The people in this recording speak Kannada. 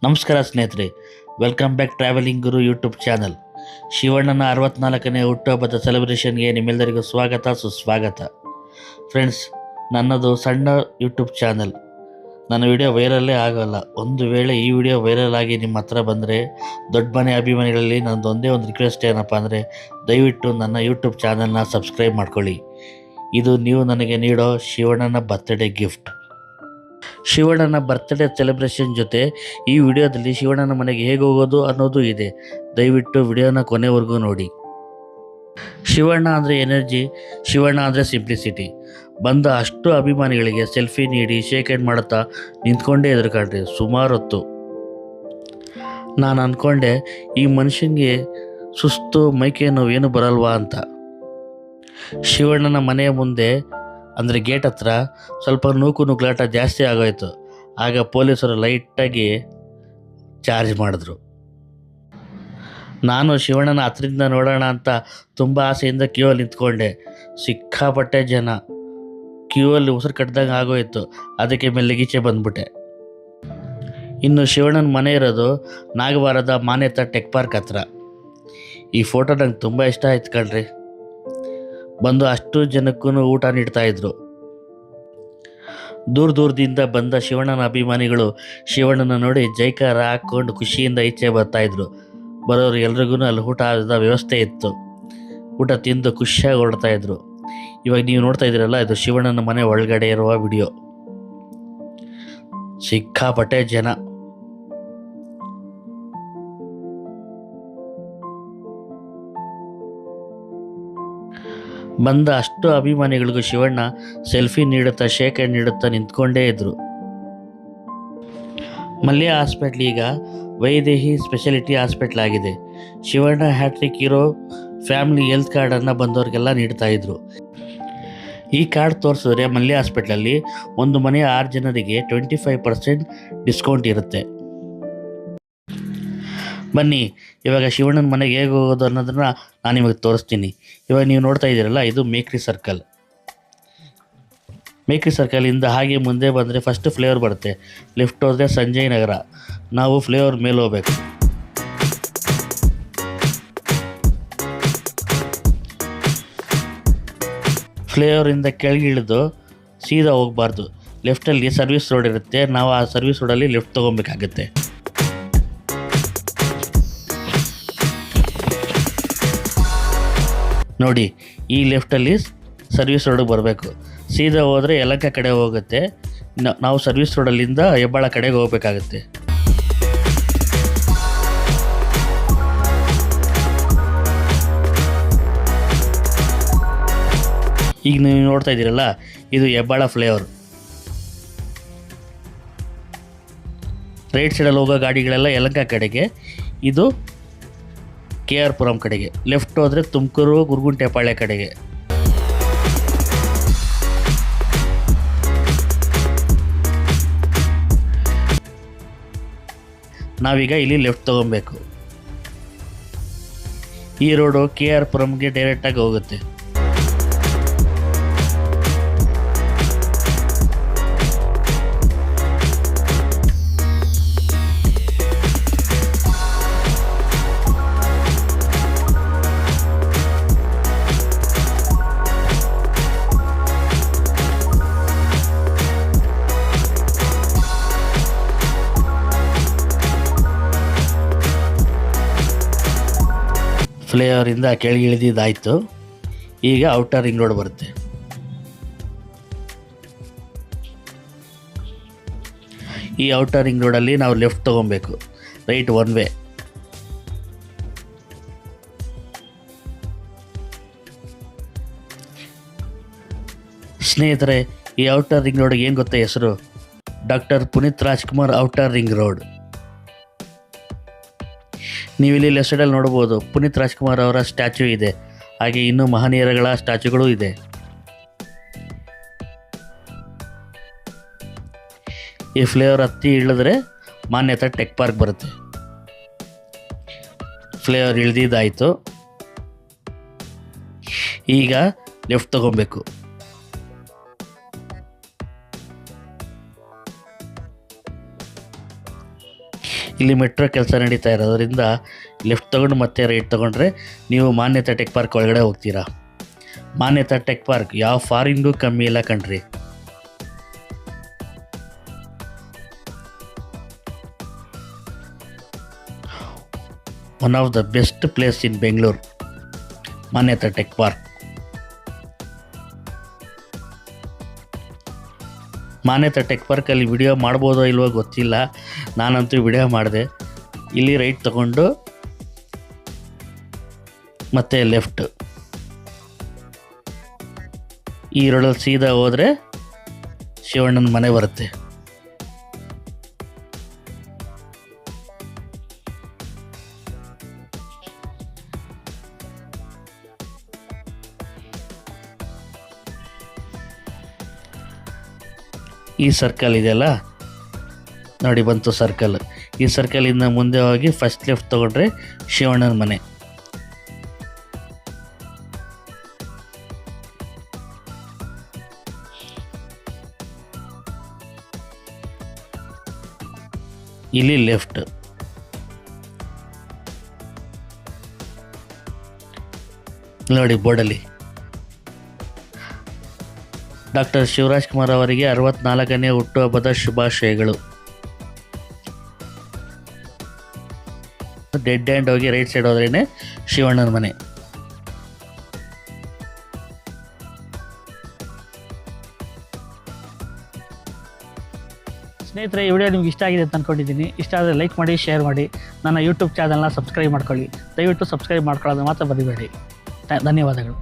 ನಮಸ್ಕಾರ ಸ್ನೇಹಿತರೆ, ವೆಲ್ಕಮ್ ಬ್ಯಾಕ್ ಟ್ರಾವೆಲಿಂಗ್ ಗುರು ಯೂಟ್ಯೂಬ್ ಚಾನಲ್. ಶಿವಣ್ಣನ 64ನೇ ಹುಟ್ಟುಹಬ್ಬದ ಸೆಲೆಬ್ರೇಷನ್ಗೆ ನಿಮ್ಮೆಲ್ಲರಿಗೂ ಸುಸ್ವಾಗತ. ಫ್ರೆಂಡ್ಸ್, ನನ್ನದು ಸಣ್ಣ ಯೂಟ್ಯೂಬ್ ಚಾನಲ್. ನನ್ನ ವಿಡಿಯೋ ವೈರಲ್ಲೇ ಆಗೋಲ್ಲ. ಒಂದು ವೇಳೆ ಈ ವಿಡಿಯೋ ವೈರಲ್ ಆಗಿ ನಿಮ್ಮ ಹತ್ರ ಬಂದರೆ, ದೊಡ್ಡ ಮನೆ ಅಭಿಮಾನಿಗಳಲ್ಲಿ ನನ್ನದೊಂದೇ ಒಂದು ರಿಕ್ವೆಸ್ಟ್ ಏನಪ್ಪ ಅಂದರೆ, ದಯವಿಟ್ಟು ನನ್ನ ಯೂಟ್ಯೂಬ್ ಚಾನಲ್ನ ಸಬ್ಸ್ಕ್ರೈಬ್ ಮಾಡ್ಕೊಳ್ಳಿ. ಇದು ನೀವು ನನಗೆ ನೀಡೋ ಶಿವಣ್ಣನ ಬರ್ತ್ಡೇ ಗಿಫ್ಟ್. ಶಿವಣ್ಣನ ಬರ್ತ್ಡೇ ಸೆಲೆಬ್ರೇಷನ್ ಜೊತೆ ಈ ವಿಡಿಯೋದಲ್ಲಿ ಶಿವಣ್ಣನ ಮನೆಗೆ ಹೇಗೆ ಹೋಗೋದು ಅನ್ನೋದು ಇದೆ. ದಯವಿಟ್ಟು ವಿಡಿಯೋನ ಕೊನೆವರೆಗೂ ನೋಡಿ. ಶಿವಣ್ಣ ಅಂದರೆ ಎನರ್ಜಿ, ಶಿವಣ್ಣ ಅಂದರೆ ಸಿಂಪ್ಲಿಸಿಟಿ. ಬಂದ ಅಷ್ಟು ಅಭಿಮಾನಿಗಳಿಗೆ ಸೆಲ್ಫಿ ನೀಡಿ ಶೇಕ್ ಹ್ಯಾಂಡ್ ಮಾಡುತ್ತಾ ನಿಂತ್ಕೊಂಡೇ ಎದುರುಕೊಂಡ್ರೆ ಸುಮಾರು ಹೊತ್ತು. ನಾನು ಅಂದ್ಕೊಂಡೆ, ಈ ಮನುಷ್ಯನಿಗೆ ಸುಸ್ತು, ಮೈಕೈ ನೋವು ಏನು ಬರಲ್ವಾ ಅಂತ. ಶಿವಣ್ಣನ ಮನೆಯ ಮುಂದೆ ಅಂದರೆ ಗೇಟ್ ಹತ್ರ ಸ್ವಲ್ಪ ನೂಕುನುಗ್ಲಾಟ ಜಾಸ್ತಿ ಆಗೋಯ್ತು. ಆಗ ಪೊಲೀಸರು ಲೈಟಾಗಿ ಚಾರ್ಜ್ ಮಾಡಿದ್ರು. ನಾನು ಶಿವಣ್ಣನ ಹತ್ರದಿಂದ ನೋಡೋಣ ಅಂತ ತುಂಬ ಆಸೆಯಿಂದ ಕ್ಯೂವಲ್ಲಿ ನಿಂತ್ಕೊಂಡೆ. ಸಿಕ್ಕಾಪಟ್ಟೆ ಜನ. ಕ್ಯೂವಲ್ಲಿ ಉಸಿರು ಕಟ್ಟಿದಂಗೆ ಆಗೋಯಿತು. ಅದಕ್ಕೆ ಮೆಲ್ಲಗೀಚೆ ಬಂದ್ಬಿಟ್ಟೆ. ಇನ್ನು ಶಿವಣ್ಣನ ಮನೆ ಇರೋದು ನಾಗವಾರದ ಮಾನ್ಯತಾ ಟೆಕ್ ಪಾರ್ಕ್ ಹತ್ರ. ಈ ಫೋಟೋ ನಂಗೆ ತುಂಬ ಇಷ್ಟ ಆಯ್ತು ಕಣ್ರಿ. ಬಂದು ಅಷ್ಟು ಜನಕ್ಕೂ ಊಟ ನೀಡ್ತಾಯಿದ್ರು. ದೂರದಿಂದ ಬಂದ ಶಿವಣ್ಣನ ಅಭಿಮಾನಿಗಳು ಶಿವಣ್ಣನ ನೋಡಿ ಜೈಕಾರ ಹಾಕ್ಕೊಂಡು ಖುಷಿಯಿಂದ ಈಚೆ ಬರ್ತಾಯಿದ್ರು. ಬರೋರು ಎಲ್ರಿಗೂ ಅಲ್ಲಿ ಊಟದ ವ್ಯವಸ್ಥೆ ಇತ್ತು. ಊಟ ತಿಂದು ಖುಷಿಯಾಗಿ ಹೊರಡ್ತಾಯಿದ್ರು. ಇವಾಗ ನೀವು ನೋಡ್ತಾ ಇದ್ದೀರಲ್ಲ, ಇದು ಶಿವಣ್ಣನ ಮನೆ ಒಳಗಡೆ ಇರುವ ವಿಡಿಯೋ. ಸಿಕ್ಕಾಪಟ್ಟೆ ಜನ. ಬಂದ ಅಷ್ಟು ಅಭಿಮಾನಿಗಳಿಗೂ ಶಿವಣ್ಣ ಸೆಲ್ಫಿ ನೀಡುತ್ತಾ ಶೇಕ್ ಹ್ಯಾಂಡ್ ನೀಡುತ್ತಾ ನಿಂತ್ಕೊಂಡೇ ಇದ್ದರು. ಮಲ್ಯ ಹಾಸ್ಪಿಟ್ಲ್ ಈಗ ವೈದೇಹಿ ಸ್ಪೆಷಾಲಿಟಿ ಹಾಸ್ಪಿಟ್ಲ್ ಆಗಿದೆ. ಶಿವಣ್ಣ ಹ್ಯಾಟ್ರಿಕ್ ಇರೋ ಫ್ಯಾಮಿಲಿ ಹೆಲ್ತ್ ಕಾರ್ಡನ್ನು ಬಂದವ್ರಿಗೆಲ್ಲ ನೀಡ್ತಾಯಿದ್ರು. ಈ ಕಾರ್ಡ್ ತೋರಿಸಿದ್ರೆ ಮಲ್ಯ ಹಾಸ್ಪಿಟ್ಲಲ್ಲಿ ಒಂದು ಮನೆಯ 6 ಜನರಿಗೆ 25% ಡಿಸ್ಕೌಂಟ್ ಇರುತ್ತೆ. ಬನ್ನಿ, ಇವಾಗ ಶಿವಣ್ಣನ ಮನೆಗೆ ಹೇಗೆ ಹೋಗೋದು ಅನ್ನೋದನ್ನು ನಾನು ನಿಮಗೆ ತೋರಿಸ್ತೀನಿ. ಇವಾಗ ನೀವು ನೋಡ್ತಾ ಇದ್ದೀರಲ್ಲ, ಇದು ಮೇಕ್ರಿ ಸರ್ಕಲ್. ಮೇಕ್ರಿ ಸರ್ಕಲಿಂದ ಹಾಗೆ ಮುಂದೆ ಬಂದರೆ ಫಸ್ಟ್ ಫ್ಲೇವರ್ ಬರುತ್ತೆ. ಲೆಫ್ಟ್ ಹೋದರೆ ಸಂಜಯ್ ನಗರ. ನಾವು ಫ್ಲೇವರ್ ಮೇಲೆ ಹೋಗ್ಬೇಕು. ಫ್ಲೇವರಿಂದ ಕೆಳಗೆ ಇಳಿದು ಸೀದಾ ಹೋಗಬಾರ್ದು. ಲೆಫ್ಟಲ್ಲಿ ಸರ್ವಿಸ್ ರೋಡ್ ಇರುತ್ತೆ. ನಾವು ಆ ಸರ್ವಿಸ್ ರೋಡಲ್ಲಿ ಲೆಫ್ಟ್ ತೊಗೊಬೇಕಾಗುತ್ತೆ. ನೋಡಿ, ಈ ಲೆಫ್ಟಲ್ಲಿ ಸರ್ವಿಸ್ ರೋಡಿಗೆ ಬರಬೇಕು. ಸೀದಾ ಹೋದರೆ ಯಲಹಂಕ ಕಡೆ ಹೋಗುತ್ತೆ. ನಾವು ಸರ್ವಿಸ್ ರೋಡಲ್ಲಿಂದ ಹೆಬ್ಬಾಳ ಕಡೆಗೆ ಹೋಗಬೇಕಾಗುತ್ತೆ. ಈಗ ನೀವು ನೋಡ್ತಾ ಇದ್ದೀರಲ್ಲ, ಇದು ಹೆಬ್ಬಾಳ ಫ್ಲೇವರ್. ರೈಟ್ ಸೈಡಲ್ಲಿ ಹೋಗೋ ಗಾಡಿಗಳೆಲ್ಲ ಯಲಹಂಕ ಕಡೆಗೆ, ಇದು KR ಪುರಂ ಕಡೆಗೆ. ಲೆಫ್ಟ್ ಹೋದರೆ ತುಮಕೂರು ಗುರುಗುಂಟೆಪಾಳ್ಯ ಕಡೆಗೆ. ನಾವೀಗ ಇಲ್ಲಿ ಲೆಫ್ಟ್ ತೊಗೊಬೇಕು. ಈ ರೋಡು KR ಪುರಂಗೆ ಡೈರೆಕ್ಟಾಗಿ ಹೋಗುತ್ತೆ. ಫ್ಲೇವರಿಂದ ಕೆಳಗೆ ಇಳಿದಿದ್ದಾಯಿತು. ಈಗ ಔಟರ್ ರಿಂಗ್ ರೋಡ್ ಬರುತ್ತೆ. ಈ ಔಟರ್ ರಿಂಗ್ ರೋಡಲ್ಲಿ ನಾವು ಲೆಫ್ಟ್ ತೊಗೊಬೇಕು. Right one way. ಸ್ನೇಹಿತರೆ, ಈ ಔಟರ್ ರಿಂಗ್ ರೋಡ್ಗೆ ಏನು ಗೊತ್ತಾ ಹೆಸರು? Doctor Puneeth Rajkumar outer ring road. ನೀವು ಇಲ್ಲಿ ಲೆಫ್ಟ್ ಸೈಡಲ್ಲಿ ನೋಡ್ಬೋದು, ಪುನೀತ್ ರಾಜ್ಕುಮಾರ್ ಅವರ ಸ್ಟ್ಯಾಚ್ಯೂ ಇದೆ. ಹಾಗೆ ಇನ್ನೂ ಮಹನೀಯರುಗಳ ಸ್ಟ್ಯಾಚ್ಯೂಗಳು ಇದೆ. ಈ ಫ್ಲೇವರ್ ಹತ್ತಿ ಇಳಿದ್ರೆ ಮಾನ್ಯತಾ ಟೆಕ್ ಪಾರ್ಕ್ ಬರುತ್ತೆ. ಫ್ಲೇವರ್ ಇಳಿದಿದ್ದಾಯಿತು. ಈಗ ಲೆಫ್ಟ್ ತೊಗೊಬೇಕು. ಇಲ್ಲಿ ಮೆಟ್ರೋ ಕೆಲಸ ನಡೀತಾ ಇರೋದ್ರಿಂದ ಲೆಫ್ಟ್ ತೊಗೊಂಡು ಮತ್ತೆ ರೈಟ್ ತೊಗೊಂಡ್ರೆ ನೀವು ಮಾನ್ಯತಾ ಟೆಕ್ ಪಾರ್ಕ್ ಒಳಗಡೆ ಹೋಗ್ತೀರಾ. ಮಾನ್ಯತಾ ಟೆಕ್ ಪಾರ್ಕ್ ಯಾವ ಫಾರಿನ್ಗೂ ಕಮ್ಮಿ ಇಲ್ಲ ಕಣ್ರಿ. One of the best place in Bengaluru, Manyata tech park. Manyata tech ಪಾರ್ಕಲ್ಲಿ ವಿಡಿಯೋ ಮಾಡ್ಬೋದೋ ಇಲ್ವೋ ಗೊತ್ತಿಲ್ಲ, ನಾನಂತೂ ವಿಡಿಯೋ ಮಾಡಿದೆ. ಇಲ್ಲಿ ರೈಟ್ ತಗೊಂಡು ಮತ್ತೆ ಲೆಫ್ಟ್, ಈ ರೋಡಲ್ಲಿ ಸೀದಾ ಹೋದರೆ ಶಿವಣ್ಣನ ಮನೆ ಬರುತ್ತೆ. ಈ ಸರ್ಕಲ್ ಇದೆಯಲ್ಲ ನೋಡಿ, ಬಂತು ಸರ್ಕಲ್. ಈ ಸರ್ಕಲಿಂದ ಮುಂದೆ ಹೋಗಿ ಫಸ್ಟ್ ಲೆಫ್ಟ್ ತೊಗೊಂಡ್ರೆ ಶಿವಣ್ಣನ ಮನೆ. ಇಲ್ಲಿ ಲೆಫ್ಟ್. ನೋಡಿ ಬೋರ್ಡಲ್ಲಿ ಡಾಕ್ಟರ್ ಶಿವರಾಜ್ ಕುಮಾರ್ ಅವರಿಗೆ 64ನೇ ಹುಟ್ಟುಹಬ್ಬದ ಶುಭಾಶಯಗಳು. ಡೆಡ್ ಹ್ಯಾಂಡ್ ಹೋಗಿ ರೈಟ್ ಸೈಡ್ ಹೋದ್ರೇ ಶಿವಣ್ಣನ ಮನೆ. ಸ್ನೇಹಿತರೆ, ಈ ವಿಡಿಯೋ ನಿಮ್ಗೆ ಇಷ್ಟ ಆಗಿದೆ ಅಂತ ಅಂದ್ಕೊಂಡಿದ್ದೀನಿ. ಇಷ್ಟ ಆದರೆ ಲೈಕ್ ಮಾಡಿ, ಶೇರ್ ಮಾಡಿ, ನನ್ನ ಯೂಟ್ಯೂಬ್ ಚಾನಲ್ನ ಸಬ್ಸ್ಕ್ರೈಬ್ ಮಾಡ್ಕೊಳ್ಳಿ. ದಯವಿಟ್ಟು ಸಬ್ಸ್ಕ್ರೈಬ್ ಮಾಡ್ಕೊಳ್ಳೋದು ಮಾತ್ರ ಮರಿಬೇಡಿ. ಧನ್ಯವಾದಗಳು.